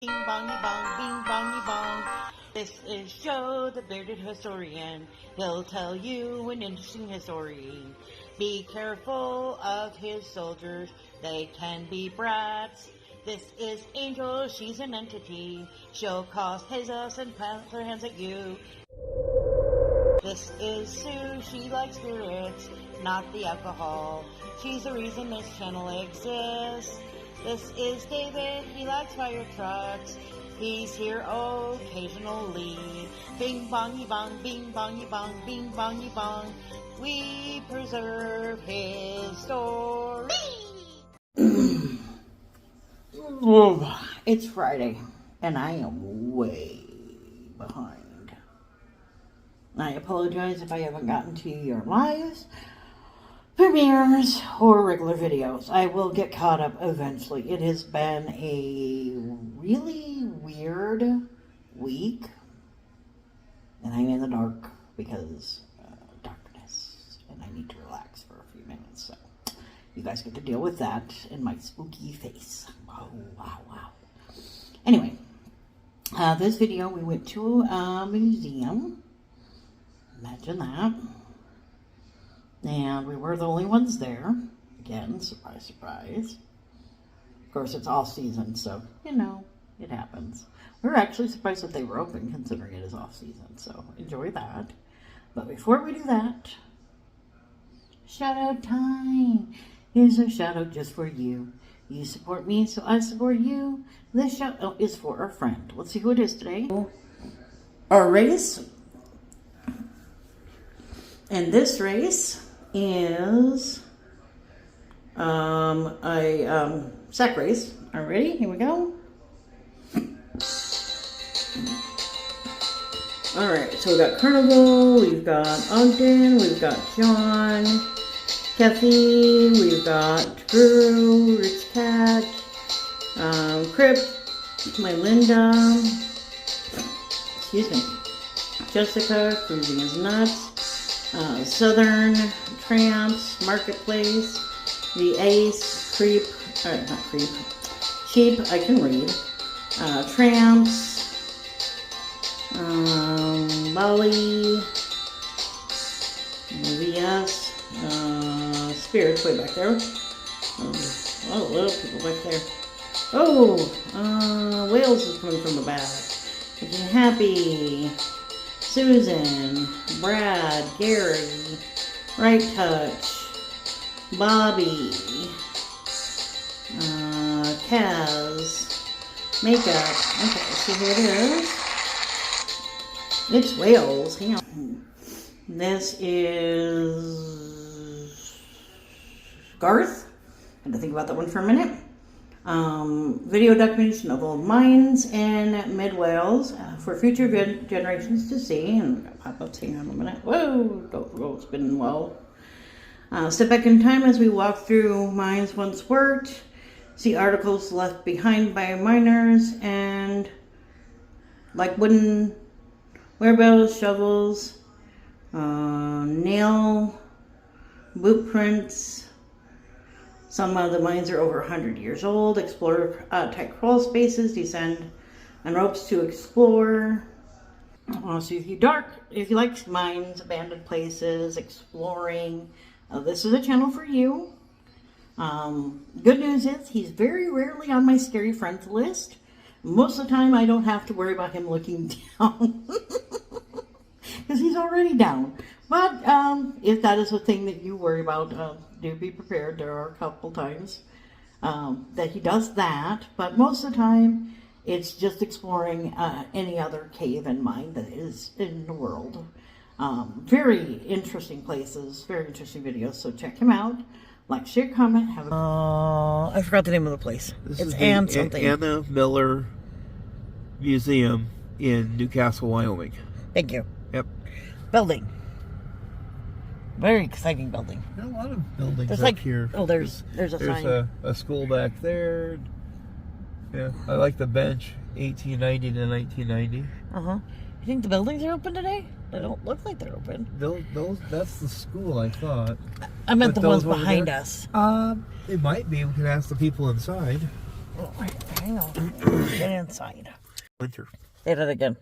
Bing bongy bong, bing bongy bong. This is Joe, the bearded historian. He'll tell you an interesting story. Be careful of his soldiers, they can be brats. This is Angel, she's an entity. She'll cause chaos and plant her hands at you. This is Sue, she likes spirits, not the alcohol. She's the reason this channel exists. This is David, he likes fire trucks. He's here occasionally. Bing bongy bong, bing bongy bong, bing bongy bong. We preserve his story. It's Friday, and I am way behind. I apologize if I haven't gotten to your lives, premieres, or regular videos. I will get caught up eventually. It has been a really weird week, and I'm in the dark because darkness, and I need to relax for a few minutes. So you guys get to deal with that in my spooky face. Oh, wow. Anyway, this video, we went to a museum. Imagine that. And we were the only ones there. Again, surprise, surprise. Of course, it's off season, so, you know, it happens. We were actually surprised that they were open, considering it is off season, so enjoy that. But before we do that, shout out time. Here's a shout out just for you. You support me, so I support you. This shout out is for our friend. Let's see who it is today. Our race. And this race is a sack race. Alrighty, here we go. Alright, so we've got Carnival, we've got Ogden, we've got John, Kathy, we've got Drew, Rich Cat, Crip, my Linda, excuse me, Jessica, Cruising is Nuts, Southern, Tramps, Marketplace, The Ace, Creep, not Creep, Cheap, I can read, Tramps, Molly, VS, Spirits way back there, oh, little people back there, Wales is coming from the back, Making Happy, Susan, Brad, Gary, Right Touch, Bobby, Kaz, Makeup. Okay, let's see who it is. It's Wales. Hang on. This is Garth. I had to think about that one for a minute. Video documentation of old mines in mid-Wales for future generations to see. And we're going to pop up, hang on a minute. Whoa, don't go spinning well. Step back in time as we walk through mines once worked. See articles left behind by miners and like wooden wheelbarrows, shovels, nail boot prints. Some of the mines are over 100 years old. Explore tight crawl spaces, descend on ropes to explore. So if you like mines, abandoned places, exploring, this is a channel for you. Good news is he's very rarely on my scary friends list. Most of the time I don't have to worry about him looking down because he's already down. But if that is a thing that you worry about, do be prepared. There are a couple times that he does that, but most of the time it's just exploring any other cave and mine that is in the world. Very interesting places, very interesting videos, so check him out. Like, share, comment, have a... I forgot the name of the place. It's Ann something. Anna Miller Museum in Newcastle, Wyoming. Thank you. Yep. Building. Very exciting building. There are a lot of buildings there's up here. Oh, there's a sign. There's a school back there. Yeah, I like the bench, 1890 to 1990. You think the buildings are open today? They don't look like they're open. That's the school, I thought. I meant the ones behind us. It might be. We can ask the people inside. Hang on. Get inside. Winter. Say that again.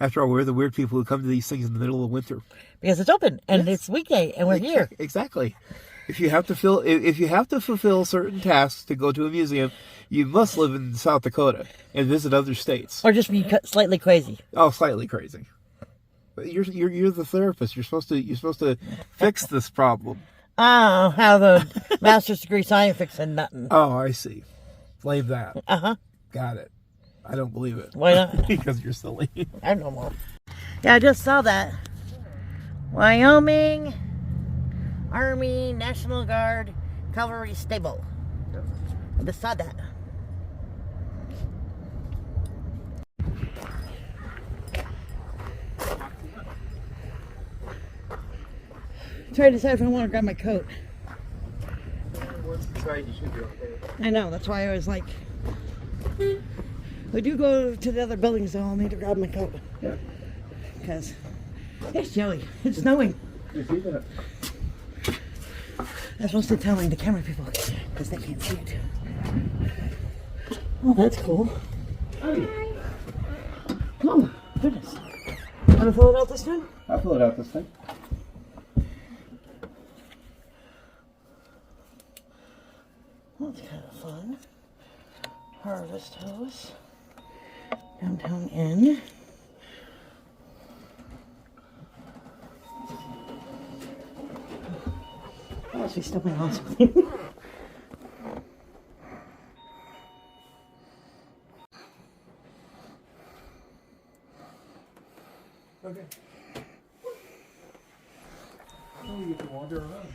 After all, we're the weird people who come to these things in the middle of winter. Because it's open and it's weekday and we're here. Exactly. If you have to fulfill certain tasks to go to a museum, you must live in South Dakota and visit other states. Or just be slightly crazy. Oh, slightly crazy. But you're the therapist. You're supposed to fix this problem. Oh, how the master's degree science fixing nothing. Oh, I see. Blame that. Uh-huh. Got it. I don't believe it. Why not? Because you're silly. I don't know. Yeah, I just saw that. Wyoming Army National Guard Cavalry Stable. I just saw that. I'm trying to decide if I want to grab my coat. Once inside, you should be okay. I know, that's why I was like, we do go to the other buildings, though. I'll need to grab my coat. Yeah. Because it's chilly. It's snowing. You see that? I'm supposed to tell the camera people because they can't see it. Oh, that's cool. Oh, goodness. Want to fill it out this time? I'll fill it out this time. That's kind of fun. Harvest House. Downtown Inn. I must be stepping on something. Okay. Oh, you can wander around.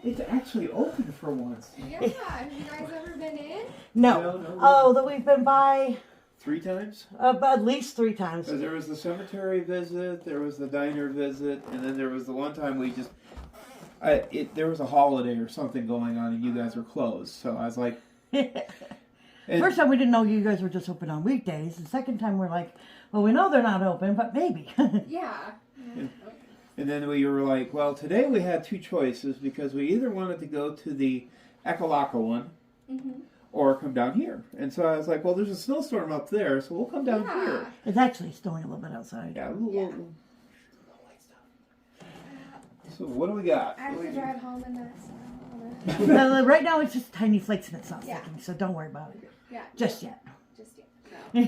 It's actually open for once. Yeah, have you guys ever been in? No. Oh, that we've been by 3 times? at least 3 times. Because there was the cemetery visit, there was the diner visit, and then there was the one time we just... there was a holiday or something going on and you guys were closed. So I was like... First time we didn't know you guys were just open on weekdays. The second time we're like, well, we know they're not open, but maybe. Yeah. And then we were like, well, today we had 2 choices because we either wanted to go to the Ekalaka one or come down here. And so I was like, well, there's a snowstorm up there, so we'll come down here. It's actually snowing a little bit outside. Yeah, So what do we got? I have to drive home in that snow. Well, right now it's just tiny flakes and it's not Yeah. sticking, so don't worry about it. Yeah. Just yet. Just yet. No.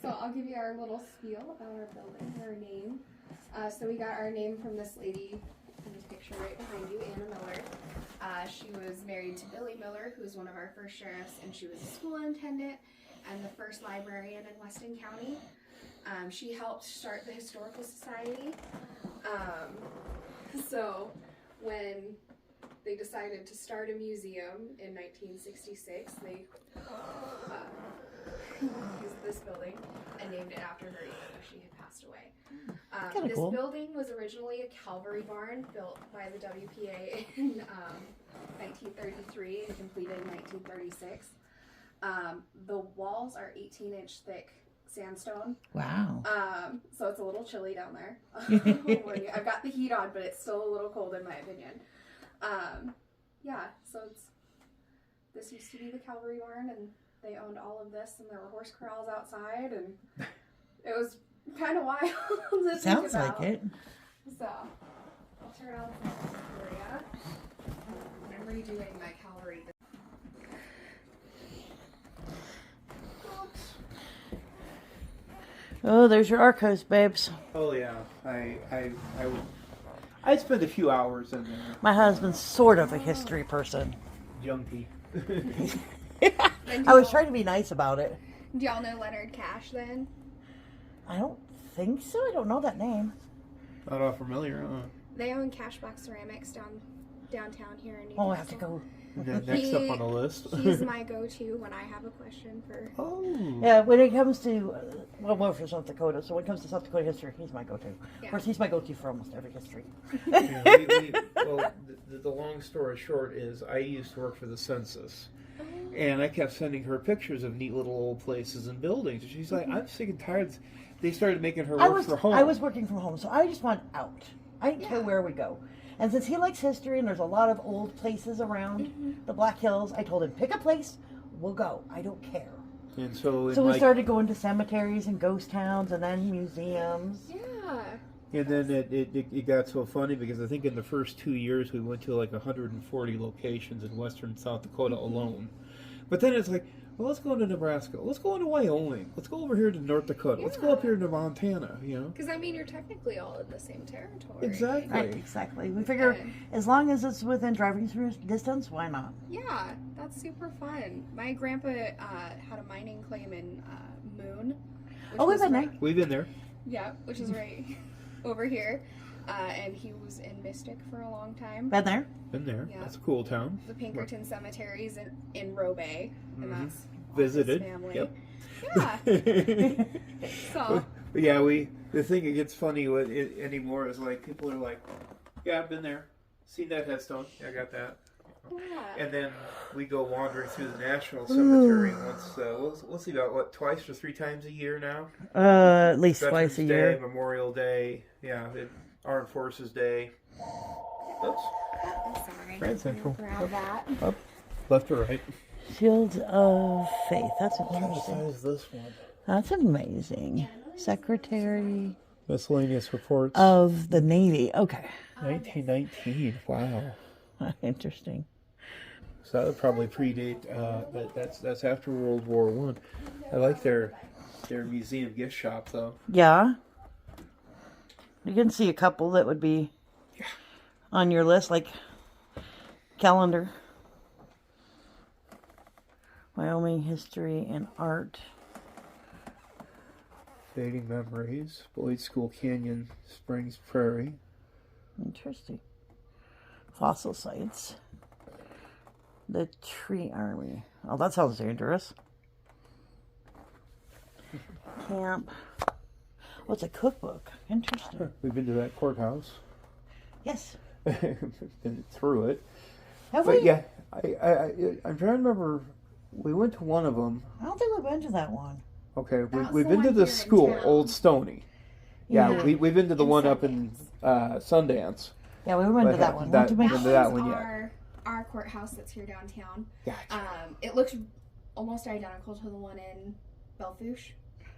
So I'll give you our little spiel about our building, our name. So we got our name from this lady in this picture right behind you, Anna Miller. She was married to Billy Miller, who was one of our first sheriffs, and she was a school attendant and the first librarian in Weston County. She helped start the Historical Society. So when they decided to start a museum in 1966, they used this building and named it after her even though she had passed away. This cool. building was originally a cavalry barn built by the WPA in 1933 and completed in 1936. The walls are 18-inch thick sandstone. Wow. So it's a little chilly down there. I've got the heat on, but it's still a little cold in my opinion. Yeah, so this used to be the cavalry barn, and they owned all of this, and there were horse corrals outside, and it was kind of wild to Sounds think about. like it. So I'll turn on the for you. I'm redoing my cavalry. Oh, there's your archives, babes. Oh yeah, I spent a few hours in there. My husband's sort of a history person. Junkie. I was trying to be nice about it. Do y'all know Leonard Cash then? I don't think so. I don't know that name. Not all familiar, huh? They own Cashback Ceramics downtown here in New Oh, I have to go. Next up on the list. He's my go-to when I have a question for. Oh. Yeah, when it comes to, well, more for South Dakota, so when it comes to South Dakota history, he's my go-to. Of course, he's my go-to for almost every history. Yeah, well, the long story short is I used to work for the census. And I kept sending her pictures of neat little old places and buildings. And she's like, I'm sick and tired. They started making her work from home. I was working from home, so I just want out. I didn't care where we go. And since he likes history and there's a lot of old places around the Black Hills, I told him, pick a place we'll go. I don't care. And so, So we started going to cemeteries and ghost towns and then museums. Yeah. and then it got so funny because I think in the first 2 years we went to like 140 locations in western South Dakota alone. But then it's like, well, let's go to Nebraska. Let's go into Wyoming. Let's go over here to North Dakota. Let's go up here to Montana, you know? Because, I mean, you're technically all in the same territory. Exactly. Right, exactly. We figure as long as it's within driving distance, why not? Yeah, that's super fun. My grandpa had a mining claim in Moon. Which Oh, we've was been right- there. We've been there. Yeah, which is right over here. And he was in Mystic for a long time. Been there? Been there. Yeah. That's a cool town. The Pinkerton cemeteries in Robay, and that's all Visited. his family. Yep. Yeah. So But yeah, the thing that gets funny with it anymore is like people are like, yeah, I've been there, seen that headstone, yeah, I got that. yeah. And then we go wandering through the National Cemetery once, we'll see about what, twice or 3 times a year now. At least Veterans twice a Day, year. Memorial Day, yeah, Armed Forces Day. Oops, I'm sorry. Grand Central. Grab that. Up, left or right? Shield of Faith. That's What interesting. size is this one? That's amazing. Secretary Miscellaneous reports. of the Navy. Okay. 1919. Wow. Interesting. So that would probably predate. But that's after World War One. I like their museum gift shop though. Yeah. You can see a couple that would be on your list, like calendar. Wyoming history and art. Fading Memories, Boyd School Canyon, Springs Prairie. Interesting. Fossil sites. The Tree Army. Oh, that sounds dangerous. Camp. Oh, it's a cookbook. Interesting. We've been to that courthouse. Yes. Been through it. Have But we? yeah, I'm trying to remember. We went to one of them. I don't think we've been to that one. Okay, That's we've the been to one the here in school, town. Old Stony. Yeah, Yeah. we've been to the In one up in Sundance. Yeah, we went to that one. That- Not to mention- Into that one yet. Our courthouse that's here downtown. Gotcha. It looks almost identical to the one in Belfouche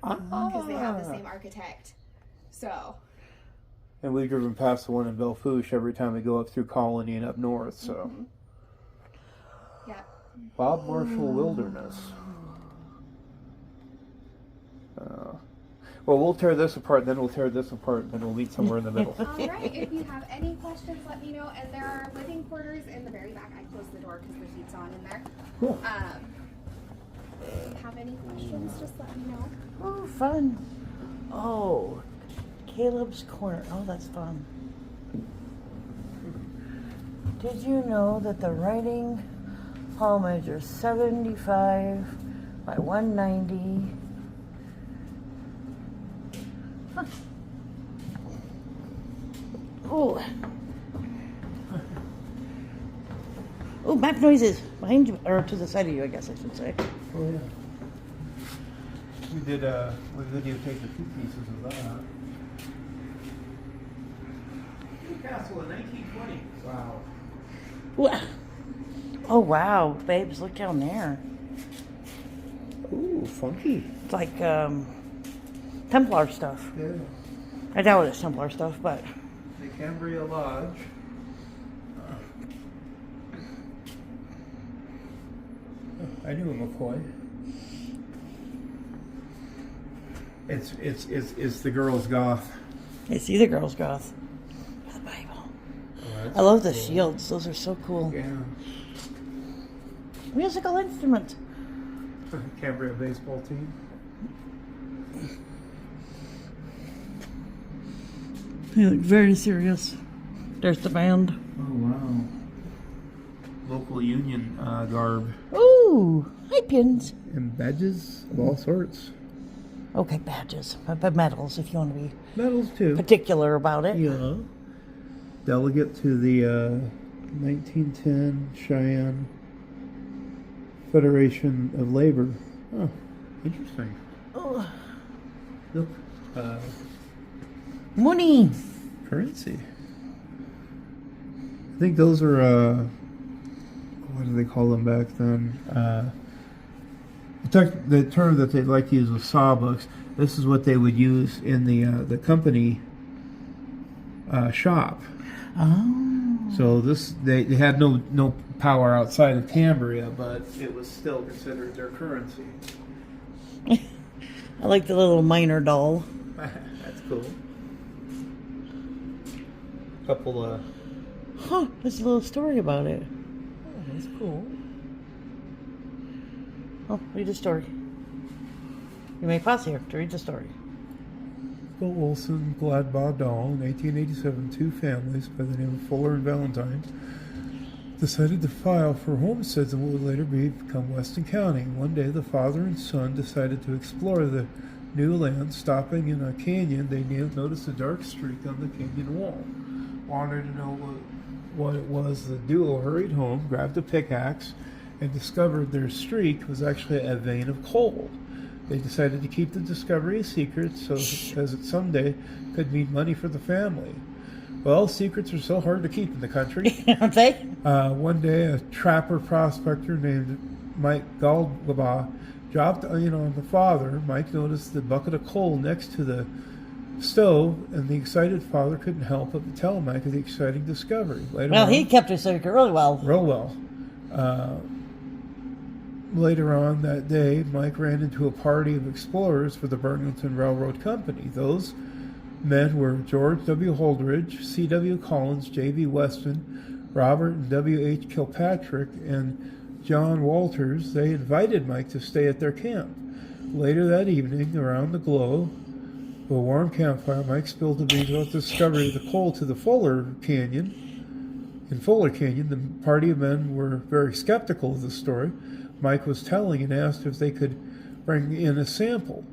because they have the same architect. So And we've driven past the one in Belfouche every time we go up through Colony and up north. So yeah. Bob Marshall Wilderness. Well, we'll tear this apart, then we'll tear this apart, then we'll meet somewhere in the middle. All right. If you have any questions, let me know. And there are living quarters in the very back. I closed the door because the heat's on in there. Cool. If you have any questions, just let me know. Oh, fun. Oh, Caleb's Corner. Oh, that's fun. Did you know that the writing hall measures 75 by 190? Huh. Oh. Oh, map noises behind you, or to the side of you, I guess I should say. Oh, yeah. We videotaped a few pieces of that. Newcastle in 1920. Wow. Wha- Oh wow, babes, look down there. Ooh, funky. It's like Templar stuff. Yeah. I doubt it's Templar stuff, but The Cambria Lodge. I knew a McCoy. It's the girls' goth. it's either Girls Goth or the Bible. I love the shields; those are so cool. Yeah. Musical instruments. Cambria baseball team. They look very serious. There's the band. Oh wow. Local union garb Ooh, hi pins. and badges of all sorts. Okay, badges, but medals if you want to be Medals too. particular about it. Yeah. Delegate to the 1910 Cheyenne Federation of Labor. Oh, interesting. Oh, Look, money. currency. I think those are what do they call them back then? the term that they'd like to use was sawbucks. This is what they would use in the company shop. Oh. So they had no power outside of Cambria, but it was still considered their currency. I like the little miner doll. That's cool. Couple of. Huh, there's a little story about it. Oh, that's cool. Oh, read the story. You may pause here to read the story. Bill Olson, Gladbaugh Dahl, in 1887, two families by the name of Fuller and Valentine decided to file for homesteads in what would later become Weston County. One day, the father and son decided to explore the new land. Stopping in a canyon, they noticed a dark streak on the canyon wall. Wanted to know what it was. The duo hurried home, grabbed a pickaxe, and discovered their streak was actually a vein of coal. They decided to keep the discovery a secret so as it someday could mean money for the family. Well, secrets are so hard to keep in the country. Aren't they? One day, a trapper prospector named Mike Galdaba dropped in on the father. Mike noticed the bucket of coal next to the stove, and the excited father couldn't help but tell Mike of the exciting discovery. He kept his secret really well. Real well. Later on that day, Mike ran into a party of explorers for the Burlington Railroad Company. Those men were George W. Holdridge, C.W. Collins, J.B. Weston, Robert and W.H. Kilpatrick, and John Walters. They invited Mike to stay at their camp. Later that evening, around the glow of a warm campfire, Mike spilled the beans about the discovery of the coal to the Fuller Canyon. In Fuller Canyon, the party of men were very skeptical of the story Mike was telling and asked if they could bring in a sample.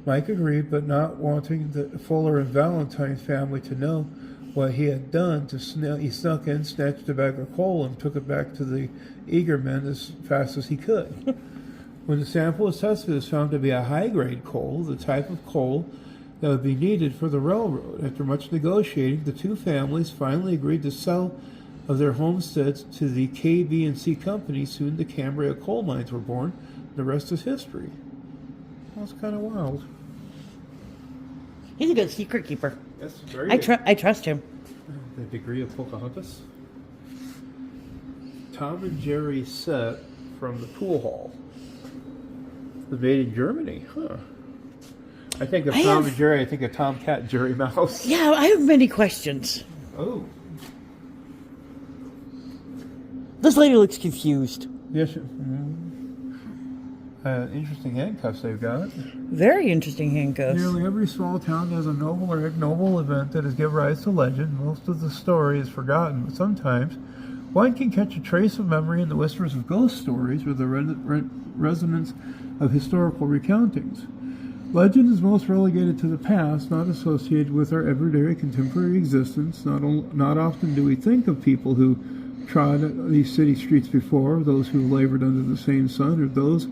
Mike agreed, but not wanting the Fuller and Valentine family to know what he had done, he snuck in, snatched a bag of coal, and took it back to the eager men as fast as he could. When the sample was tested, it was found to be a high-grade coal, the type of coal that would be needed for the railroad. After much negotiating, the two families finally agreed to sell of their homesteads to the KB&C Company. Soon the Cambria coal mines were born. The rest is history. That's kind of wild. He's a good secret keeper. That's very I trust him. The degree of Pocahontas. Tom and Jerry set from the pool hall. The made in Germany, huh? I think of Tom and Jerry, I think of Tomcat and Jerry Mouse. Yeah, I have many questions. Oh. This lady looks confused. Yes. Interesting handcuffs they've got. Very interesting handcuffs. Nearly every small town has a noble or ignoble event that has given rise to legend. Most of the story is forgotten, but sometimes one can catch a trace of memory in the whispers of ghost stories or the resonance of historical recountings. Legend is most relegated to the past, not associated with our everyday contemporary existence. Not often do we think of people who trod these city streets before, those who labored under the same sun, or those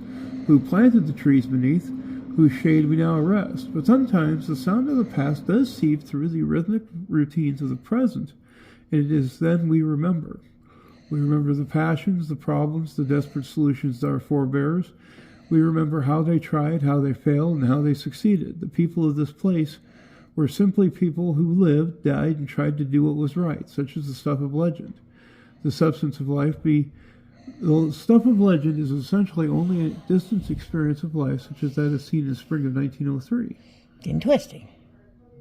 who planted the trees beneath whose shade we now rest. But sometimes the sound of the past does seep through the rhythmic routines of the present, and it is then we remember. We remember the passions, the problems, the desperate solutions to our forebears. We remember how they tried, how they failed, and how they succeeded. The people of this place were simply people who lived, died, and tried to do what was right, such as the stuff of legend. The substance of life the stuff of legend is essentially only a distant experience of life, such as that is seen in the spring of 1903. Interesting.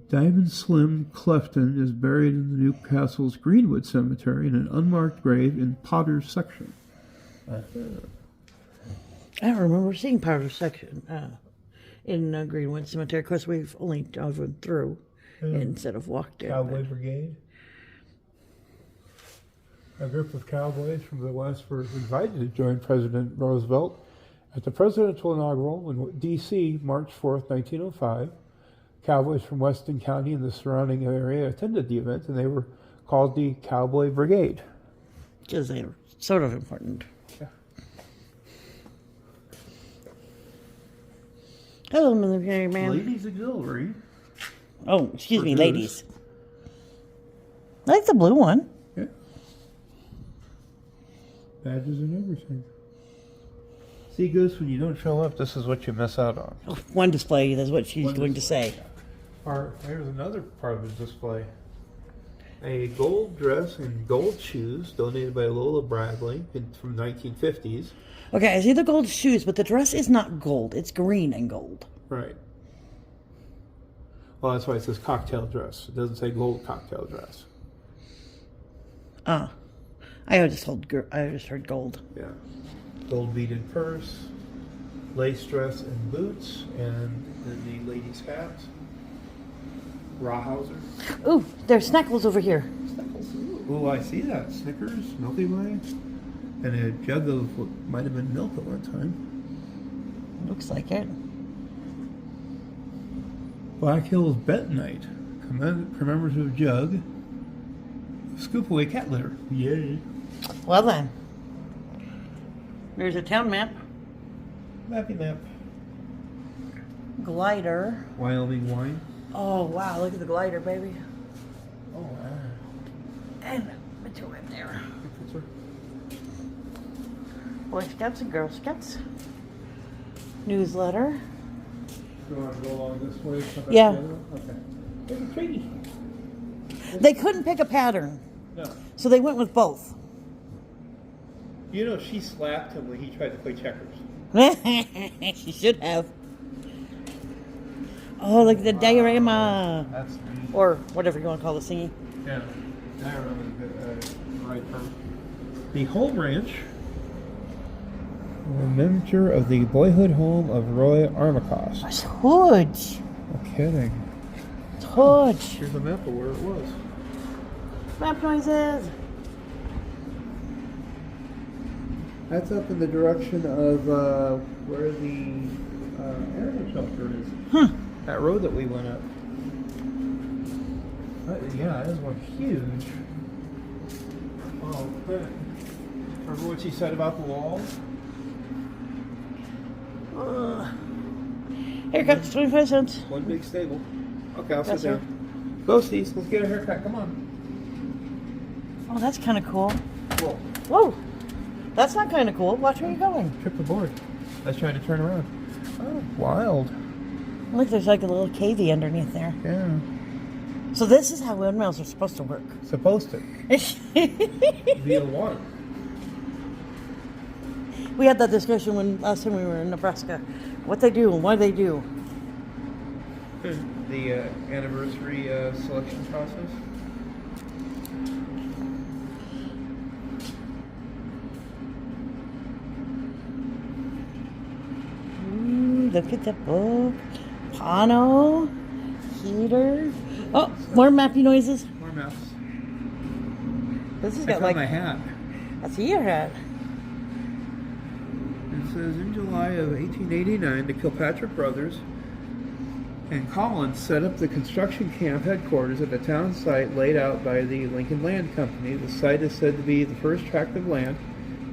Diamond Slim Clefton is buried in the Newcastle's Greenwood Cemetery in an unmarked grave in Potter's Section. I don't remember seeing Potter's Section in Greenwood Cemetery. Of course, we've only driven through instead of walked in. Cowboy Brigade. A group of cowboys from the West were invited to join President Roosevelt at the presidential inaugural in D.C., March 4th, 1905. Cowboys from Weston County and the surrounding area attended the event, and they were called the Cowboy Brigade. Because they were sort of important. Yeah. Hello, military man. Ladies Auxiliary. Oh, excuse me, ladies. I like the blue one. Yeah. Badges and everything. See, Goose, when you don't show up, this is what you miss out on. Oh, one display, that's what she's One going to say. Here's another part of the display. A gold dress and gold shoes donated by Lola Bradley from 1950s. Okay, I see the gold shoes, but the dress is not gold. It's green and gold. Right. Well, that's why it says cocktail dress. It doesn't say gold cocktail dress. I just heard gold. Yeah. Gold beaded purse, lace dress and boots, and then the lady's hat. Rawhauser. Ooh, there's Snackles over here. Oh, I see that. Snickers, Milky Way, and a jug of what might have been milk at one time. Looks like it. Black Hills Bentonite, commemorative jug. Scoop away cat litter. Yay. Well then. There's a town map. Mappy map. Glider. Wyoming wine. Oh wow, look at the glider, baby. Oh, wow. And put your whip there. Good picture. Boy Scouts and Girl Scouts. Newsletter. You want to go along this way? Come back Yeah. the other way? Okay. There's a tree. They couldn't pick a pattern, No. so they went with both. You know, she slapped him when he tried to play checkers. She should have. Oh, look at the diorama. That's neat. Or whatever you want to call the thingy. Yeah. Diorama is the right term. The Home Ranch. A miniature of the boyhood home of Roy Armacost. It's huge. No kidding. It's huge. Here's a map of where it was. Map noises. That's up in the direction of where the animal shelter is. That road that we went up. Yeah, that one huge. Oh, good. Remember what she said about the walls? Here comes 25 cents. One big stable. Okay, I'll sit Yes, sir. down. Go, Steve. Let's get a haircut. Come on. Oh, that's kind of cool. Whoa. Whoa. That's not kind of cool. Watch where you're going. Trip the board. I was trying to turn around. Oh, wild. Look, there's like a little cavey underneath there. Yeah. So this is how windmills are supposed to work. Supposed to. Via water. We had that discussion when last time we were in Nebraska. What they do and why they do. The anniversary selection process. Look at the book. Pano. Heater. Oh, more mappy noises. More maps. This has I got found like... my hat. I see your hat. It says in July of 1889, the Kilpatrick brothers and Collins set up the construction camp headquarters at the town site laid out by the Lincoln Land Company. The site is said to be the first tract of land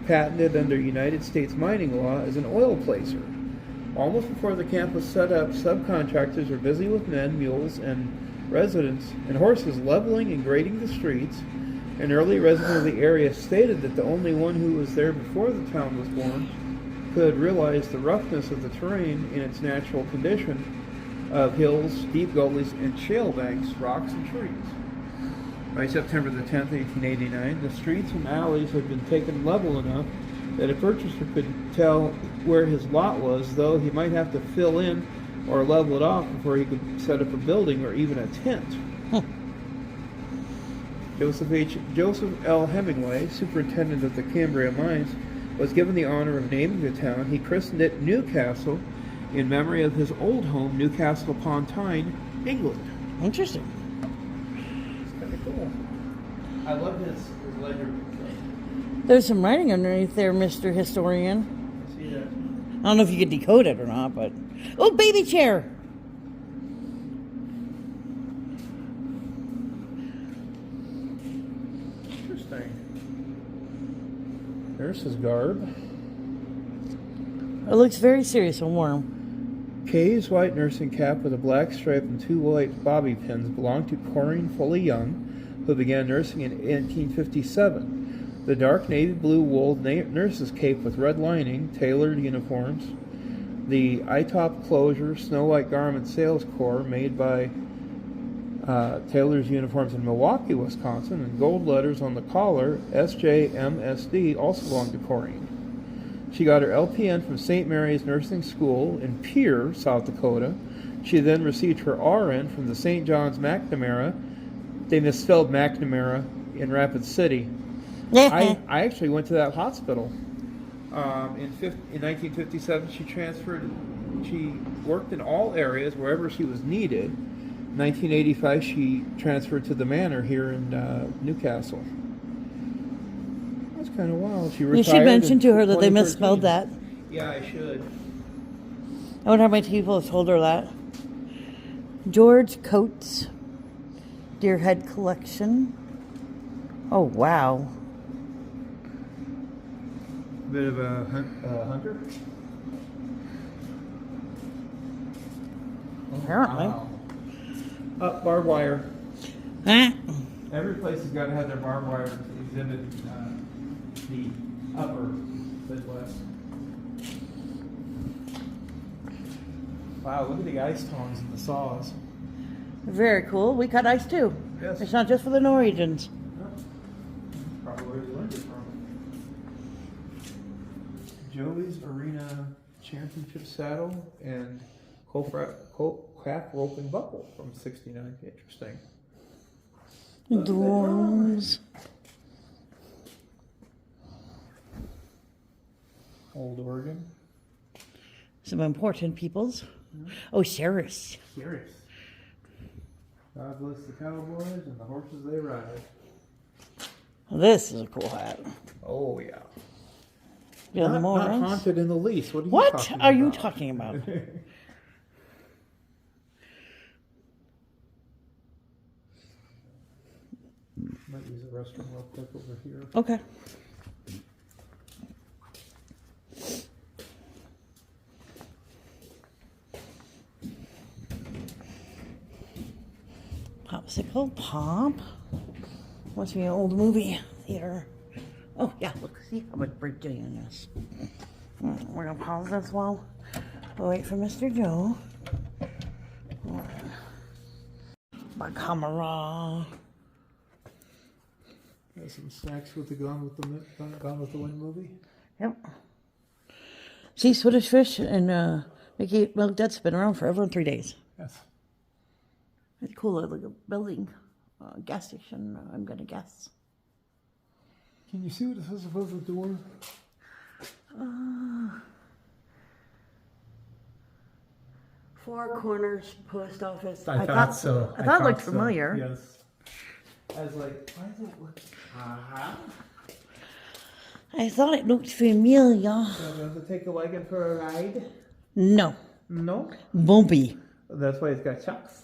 patented under United States mining law as an oil placer. Almost before the camp was set up, subcontractors were busy with men, mules, and residents and horses leveling and grading the streets. An early resident of the area stated that the only one who was there before the town was born could realize the roughness of the terrain in its natural condition of hills, deep gullies, and shale banks, rocks, and trees. By September the 10th, 1889, the streets and alleys had been taken level enough that a purchaser could tell where his lot was, though he might have to fill in or level it off before he could set up a building or even a tent. Joseph L. Hemingway, superintendent of the Cambria mines, was given the honor of naming the town. He christened it Newcastle in memory of his old home, Newcastle upon Tyne, England. Interesting. It's kind of cool. I love his ledger. There's some writing underneath there, Mr. Historian. See that? I don't know if you can decode it or not, but... Oh, baby chair! Interesting. Nurse's garb. It looks very serious and warm. Kay's white nursing cap with a black stripe and two white bobby pins belonged to Corinne Foley Young, who began nursing in 1857. The dark navy blue wool nurse's cape with red lining, tailored uniforms. The I-top closure Snow White Garment Sales Corps made by Tailor's Uniforms in Milwaukee, Wisconsin, and gold letters on the collar, SJMSD, also belonged to Corrine. She got her LPN from St. Mary's Nursing School in Pierre, South Dakota. She then received her RN from the St. John's McNamara. They misspelled McNamara in Rapid City. I actually went to that hospital. In 1957, she worked in all areas wherever she was needed. 1985, she transferred to the Manor here in Newcastle. That's kind of wild. She retired. You should mention to her that they 2013. misspelled that. Yeah, I should. I wonder how many people have told her that. George Coates, Deerhead Collection. Oh, wow. Bit of a hunter. Apparently. Wow. Barbed wire. Huh? Every place has got to have their barbed wire to exhibit the upper Midwest. Wow, look at the ice tongs and the saws. Very cool. We cut ice too. Yes. It's not just for the Norwegians. Probably where you learned it from. Joey's Arena Championship Saddle and calf rope and buckle from '69. Interesting. Dwarves. Old Oregon. Some important peoples. Oh, sheriffs. Serious. God bless the cowboys and the horses they ride. This is a cool hat. Oh yeah. Yeah, the Not Morons. haunted in the least. What are you What talking are you about? talking about? Might use the restroom real quick over here. Okay. Popsicle Pop. Must be an old movie theater. Oh yeah, look, see how much we're doing this. We're gonna pause this while we wait for Mr. Joe. My camera. Got some snacks with the Gone with the Wind movie. Yep. See, Swedish Fish and Mickey Milk Duds been around forever in 3 days. Yes. It's cool, like a building, gas station, I'm gonna guess. Can you see what it says above the door? Four Corners Post Office. I thought so. I thought it looked familiar. Yes. I was like, why does it look? I thought it looked familiar. So does it take a wagon for a ride? No, No. bumpy. That's why it's got chucks.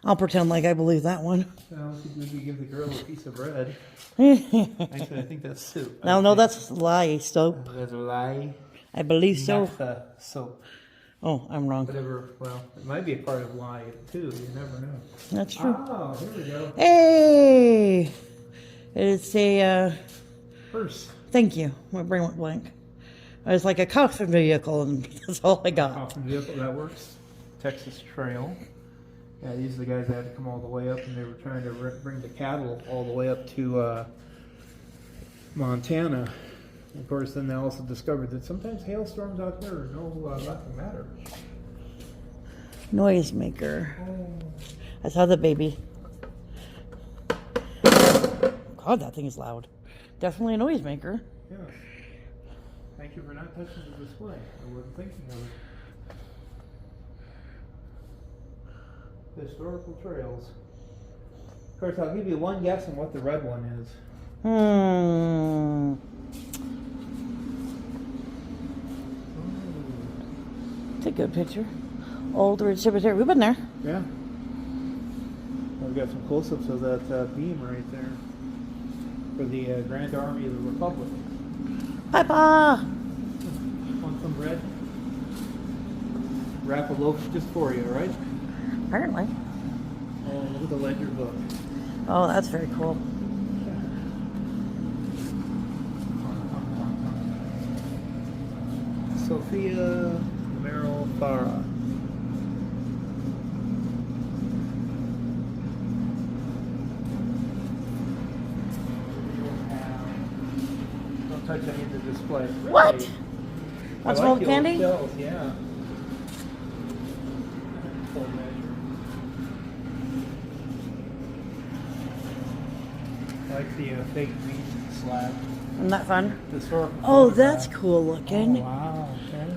I'll pretend like I believe that one. Well, if you give the girl a piece of bread. Actually, I think that's soup. No, that's lie soap. That's a lie. I believe so. Naphtha soap. Oh, I'm wrong. Whatever. Well, it might be a part of lie too. You never know. That's true. Oh, here we go. Hey! It's a, Purse. thank you. My brain went blank. It's like a coffin vehicle, and that's all I got. Coffin vehicle, that works. Texas Trail. Yeah, these are the guys that had to come all the way up, and they were trying to bring the cattle all the way up to Montana. Of course, then they also discovered that sometimes hailstorms out there are nothing matter. Noisemaker. I saw the baby. God, that thing is loud. Definitely a noisemaker. Yeah. Thank you for not touching the display. I wasn't thinking of it. Historical trails. Of course, I'll give you one guess on what the red one is. It's a good picture. Old Ridge Cemetery. We've been there. Yeah. We've got some close-ups of that beam right there for the Grand Army of the Republic. Papa! Want some bread? Wrap a loaf just for you, right? Apparently. Oh, look at the ledger book. Oh, that's very cool. Sophia Merrill Farah. Don't touch any of the display. Really? What? What's I wrong like with the old candy? shells, yeah. Full measure. I like the fake meat slab. Isn't that fun? Historical Oh, that's photograph. cool looking. Oh, wow. Okay.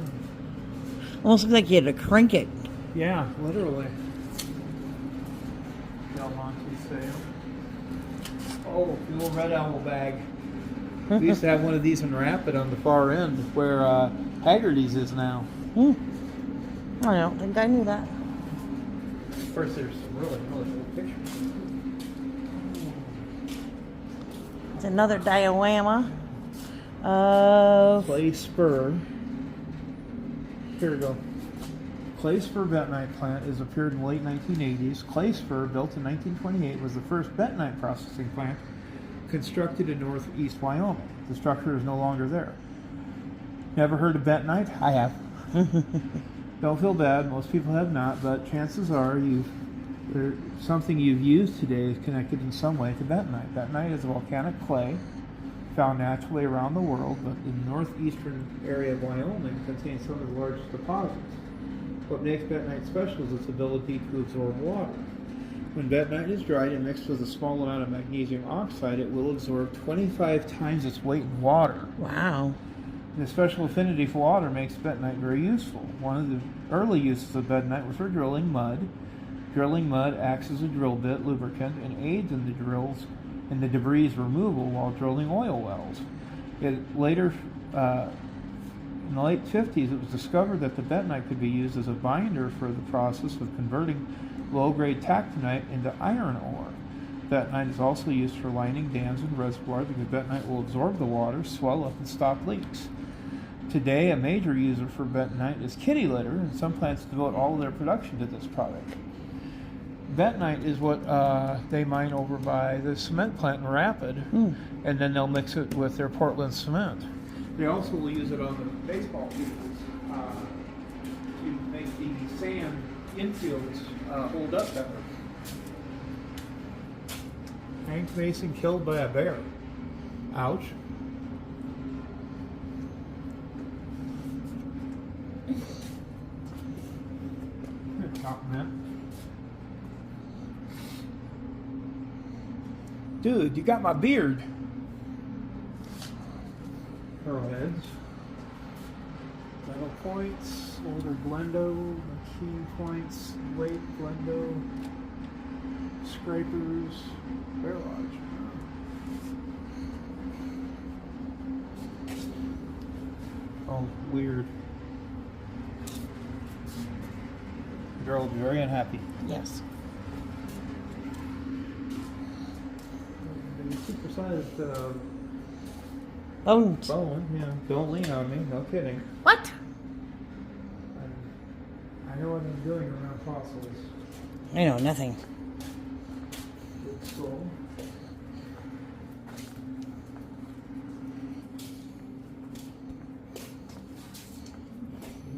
Almost looks like you had to crank it. Yeah, literally. Del Monte sale. Oh, the old red owl bag. We used to have one of these in Rapid on the far end where Haggerty's is now. I don't think I knew that. Of course, there's some really cool pictures. It's another diorama of Clay Spur. Here we go. Clay Spur bentonite plant is appeared in the late 1980s. Clay Spur, built in 1928, was the first bentonite processing plant constructed in northeast Wyoming. The structure is no longer there. Never heard of bentonite? I have. Don't feel bad. Most people have not, but chances are something you've used today is connected in some way to bentonite. Bentonite is a volcanic clay found naturally around the world, but in the northeastern area of Wyoming contains some of the largest deposits. What makes bentonite special is its ability to absorb water. When bentonite is dried and mixed with a small amount of magnesium oxide, it will absorb 25 times its weight in water. wow. The special affinity for water makes bentonite very useful. One of the early uses of bentonite was for drilling mud. Drilling mud acts as a drill bit lubricant and aids in the debris removal while drilling oil wells. In the late 50s, it was discovered that the bentonite could be used as a binder for the process of converting low-grade tactonite into iron ore. Bentonite is also used for lining dams and reservoirs because bentonite will absorb the water, swell up, and stop leaks. Today, a major user for bentonite is kitty litter, and some plants devote all of their production to this product. Bentonite is what they mine over by the cement plant in Rapid, and then they'll mix it with their Portland cement. They also will use it on the baseball fields to make the sand infields hold up better. Hank Mason killed by a bear. Ouch. Top man. Dude, you got my beard. Arrowheads. Metal points. Older Glendo. McKean points. Late Glendo. Scrapers. Barrel arch. Oh, weird. The girl will be very unhappy. Yes. Supersized Bones. bone, yeah. Don't lean on me, no kidding. What? I know what I'm doing around fossils. I know nothing. Good soul.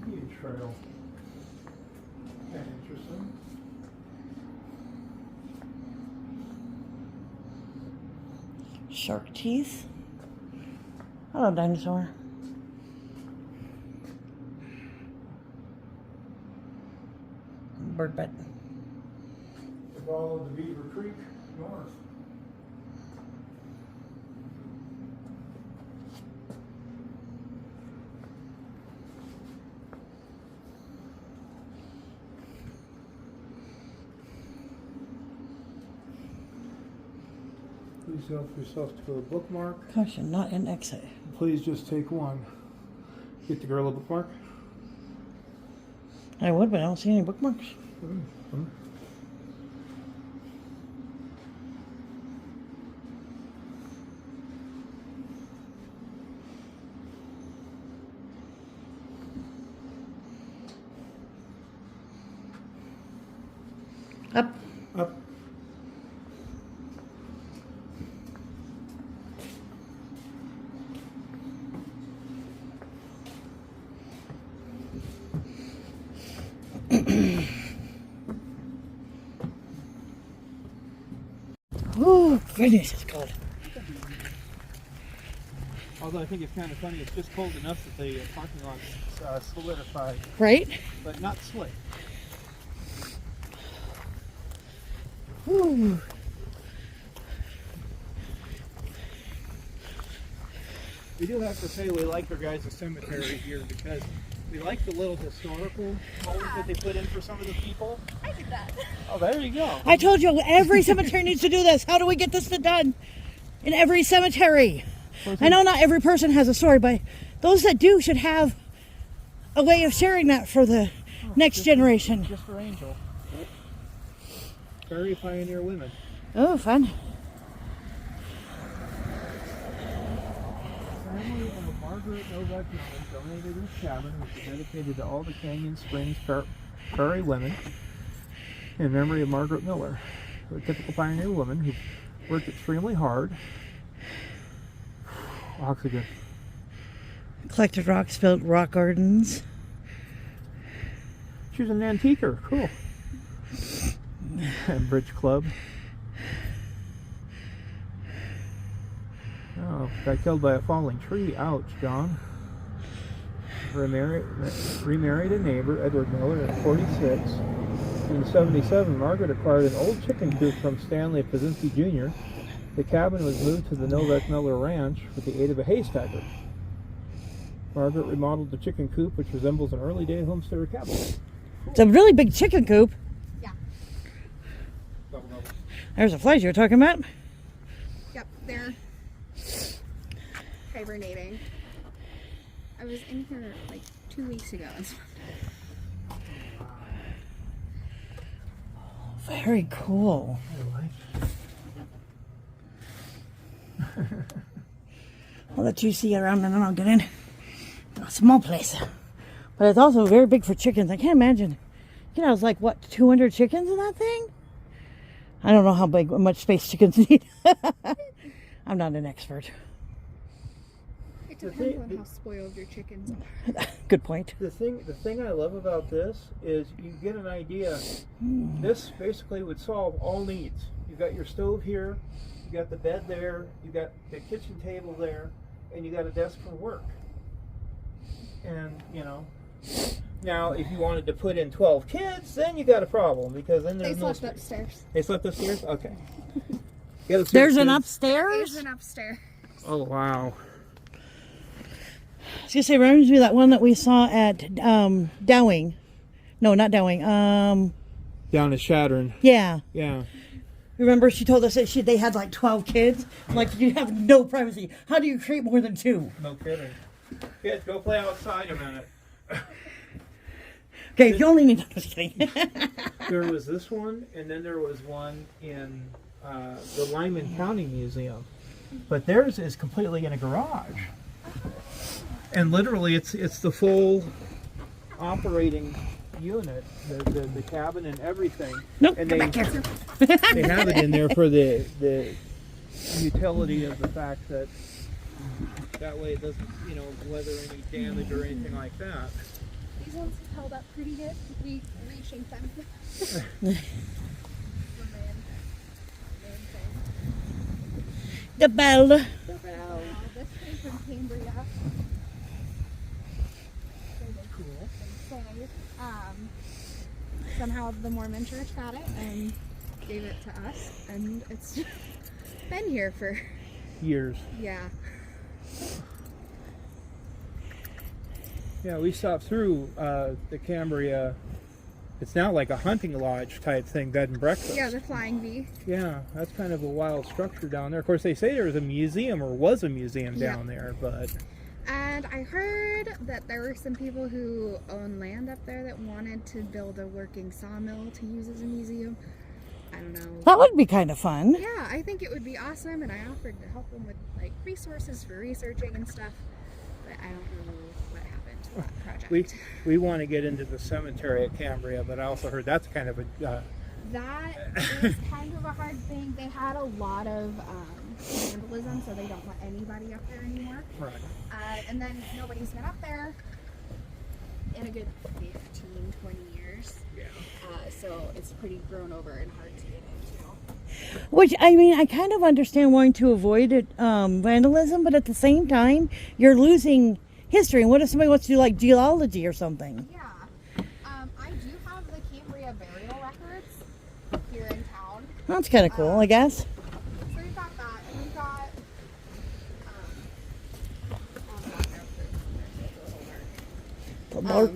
Indian trail. Kind of interesting. Shark teeth. Hello, dinosaur. Bird butt. Follow the Beaver Creek north. Please help yourself to a bookmark. Caution, not an exit. Please just take one. Get the girl a bookmark. I would, but I don't see any bookmarks. Up. Up. goodness, it's cold. Although I think it's kind of funny, it's just cold enough that the parking lot's solidified, Right? but not slick. Ooh. We do have to say we like our guys' cemetery here because we like the little historical moments that they put in for some of the people. I did that. Oh, there you go. I told you every cemetery needs to do this. How do we get this done in every cemetery? I know not every person has a story, but those that do should have a way of sharing that for the next generation. Just for Angel. Prairie Pioneer Women. Oh, fun. Family of Margaret Novak Miller donated this cabin, which is dedicated to all the Canyon Springs Prairie women in memory of Margaret Miller, a typical pioneer woman who worked extremely hard. Oxygen. Collected rocks, built rock gardens. She was an antiquer. Cool. And Bridge Club. Oh, got killed by a falling tree. Ouch, John. Remarried a neighbor, Edward Miller, at 46. In 77, Margaret acquired an old chicken coop from Stanley Pazinski Jr. The cabin was moved to the Novak Miller Ranch with the aid of a haystacker. Margaret remodeled the chicken coop, which resembles an early day homesteader cabin. It's a really big chicken coop. Yeah. There's the flies you were talking about. Yep, they're hibernating. I was in here like 2 weeks ago. Very cool. I'll let you see around and then I'll get in. A small place. But it's also very big for chickens. I can't imagine. You know, it's like, what, 200 chickens in that thing? I don't know how much space chickens need. I'm not an expert. It depends on how spoiled your chickens are. Good point. The thing I love about this is you get an idea. This basically would solve all needs. You've got your stove here, you got the bed there, you got the kitchen table there, and you got a desk for work. And you know, now if you wanted to put in 12 kids, then you got a problem because then They there's no slept space. upstairs. They slept upstairs. Okay. There's an There's upstairs? an upstairs. Oh wow. I was gonna say, reminds me of that one that we saw at Dowing. No, not Dowing. Down at Shattern. Yeah. Yeah. Remember, she told us that they had like 12 kids. I'm like, you have no privacy. How do you create more than 2? No kidding. Kids, go play outside a minute. Okay, if you only need. I'm just kidding. There was this one, and then there was one in the Lyman County Museum. But theirs is completely in a garage. And literally, it's the full operating unit, the cabin and everything. Nope, and come they, back here. they have it in there for the utility of the fact that way it doesn't, weather any damage or anything like that. These ones held up pretty good. We reshaped them. The bell. This came from Cambria. Cool. So, somehow the Mormon church got it and gave it to us, and it's been here for Years. yeah. Yeah, we stopped through the Cambria. It's now like a hunting lodge type thing, bed and breakfast. Yeah, the Flying V. Yeah, that's kind of a wild structure down there. Of course, they say there was a museum or was a museum down there, but... And I heard that there were some people who own land up there that wanted to build a working sawmill to use as a museum. I don't know. That would be kind of fun. Yeah, I think it would be awesome, and I offered to help them with like resources for researching and stuff, but I don't know what happened to that project. We want to get into the cemetery at Cambria, but I also heard that's kind of a... That is kind of a hard thing. They had a lot of vandalism, so they don't want anybody up there anymore. Right. And then nobody's been up there in a good 15, 20 years. Yeah. So it's pretty grown over and hard to get into. Which, I mean, I kind of understand wanting to avoid it, vandalism, but at the same time, you're losing history. And what if somebody wants to do like geology or something? Yeah. I do have the Cambria burial records here in town. That's kind of cool, I guess. So we've got that, and we've got Mark.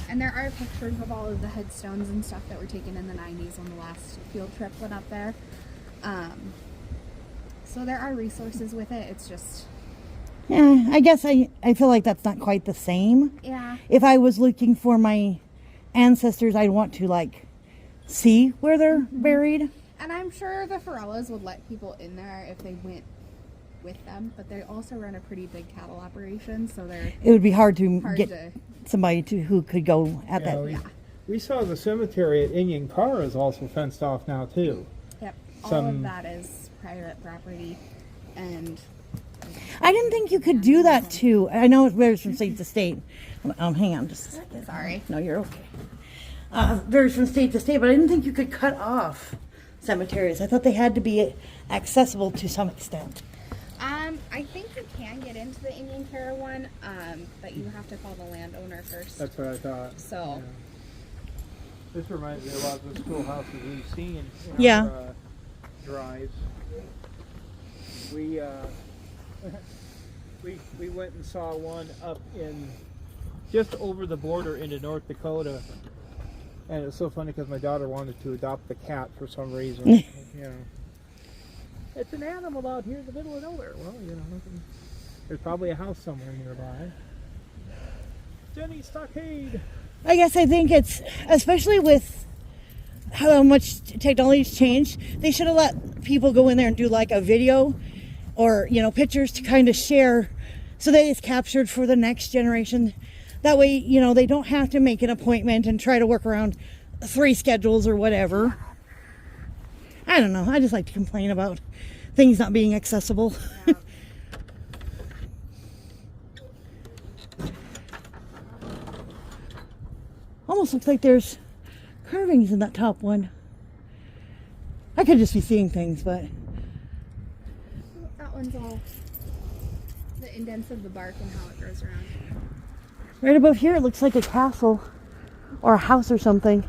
and there are pictures of all of the headstones and stuff that were taken in the 90s when the last field trip went up there. So there are resources with it. It's just, Yeah, I guess I feel like that's not quite the same. yeah. If I was looking for my ancestors, I'd want to like see where they're buried. And I'm sure the Farellas would let people in there if they went with them, but they also run a pretty big cattle operation, so they're It would be hard to hard get to. somebody to who could go at Yeah, that. we saw the cemetery at Indian Car is also fenced off now too. Yep. All Some- of that is private property, and I didn't think you could do that too. I know it varies from state to state. Hang on just a second. sorry. No, you're okay. Varies from state to state, but I didn't think you could cut off cemeteries. I thought they had to be accessible to some extent. I think you can get into the Indian Care one, but you have to call the landowner first. That's what I thought. So, This reminds me a lot of the schoolhouses we've seen in Yeah. our drives. We we went and saw one up in just over the border into North Dakota, and it's so funny because my daughter wanted to adopt the cat for some reason. You know, it's an animal out here in the middle of nowhere. Well, you know, there's probably a house somewhere nearby. Jenny Stockade. I guess I think it's, especially with how much technology's changed, they should have let people go in there and do like a video or, you know, pictures to kind of share so that it's captured for the next generation. That way, you know, they don't have to make an appointment and try to work around 3 schedules or whatever. I don't know. I just like to complain about things not being accessible. Almost looks like there's carvings in that top one. I could just be seeing things, but that one's all the indents of the bark and how it grows around. right above here it looks like a castle or a house or something.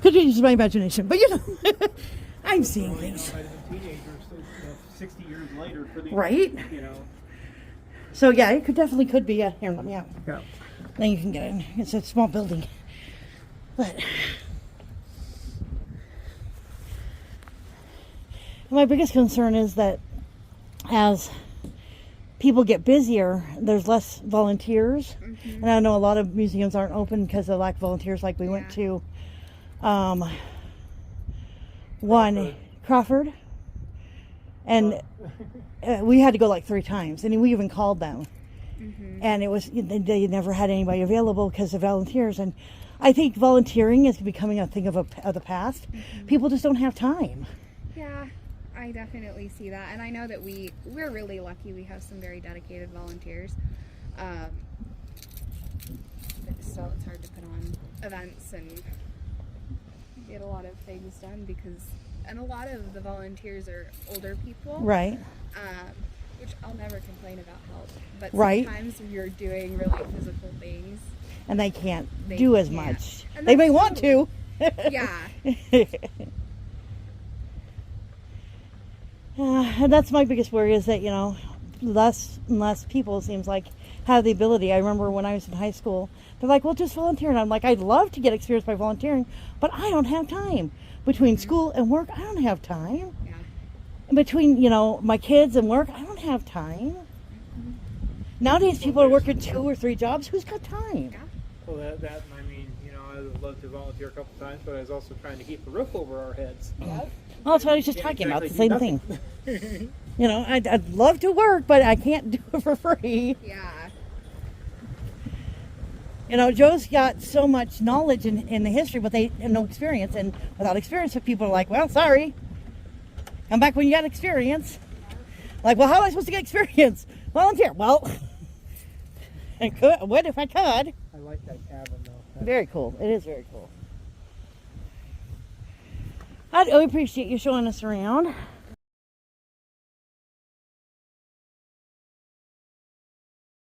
Could be just my imagination, but you know, I'm seeing things. Might have been teenagers, 60 years later, for the Right? You know. So yeah, it could be. Here, let me out. Yeah. Then you can get in. It's a small building. But my biggest concern is that as people get busier, there's less volunteers. And I know a lot of museums aren't open because of lack of volunteers. Like we went to one, Crawford, and we had to go like 3 times, and we even called them. And it was, they never had anybody available because of volunteers. And I think volunteering is becoming a thing of the past. People just don't have time. Yeah, I definitely see that, and I know that we're really lucky. We have some very dedicated volunteers. But still, it's hard to put on events and get a lot of things done and a lot of the volunteers are older people, Right. which I'll never complain about help. But Right. sometimes you're doing really physical things. And they can't They do as can't. much. And They that's may want to. Yeah. And that's my biggest worry is that, you know, less and less people, it seems like, have the ability. I remember when I was in high school, they're like, well, just volunteer. And I'm like, I'd love to get experience by volunteering, but I don't have time. Between school and work, I don't have time. Yeah. Between, you know, my kids and work, I don't have time. Nowadays, people are working 2 or 3 jobs. Who's got time? Well, that I mean, you know, I would love to volunteer a couple times, but I was also trying to keep a roof over our heads. Well, that's what I was just Can't talking about, the exactly same do thing. You know, I'd love to work, but I can't do it for free. Yeah. You know, Joe's got so much knowledge in the history, but they have no experience. And without experience, people are like, well, sorry. Come back when you got experience. Like, well, how am I supposed to get experience? Volunteer. Well, I would if I could. I like that cabin though. Very cool. It is very cool. I really appreciate you showing us around.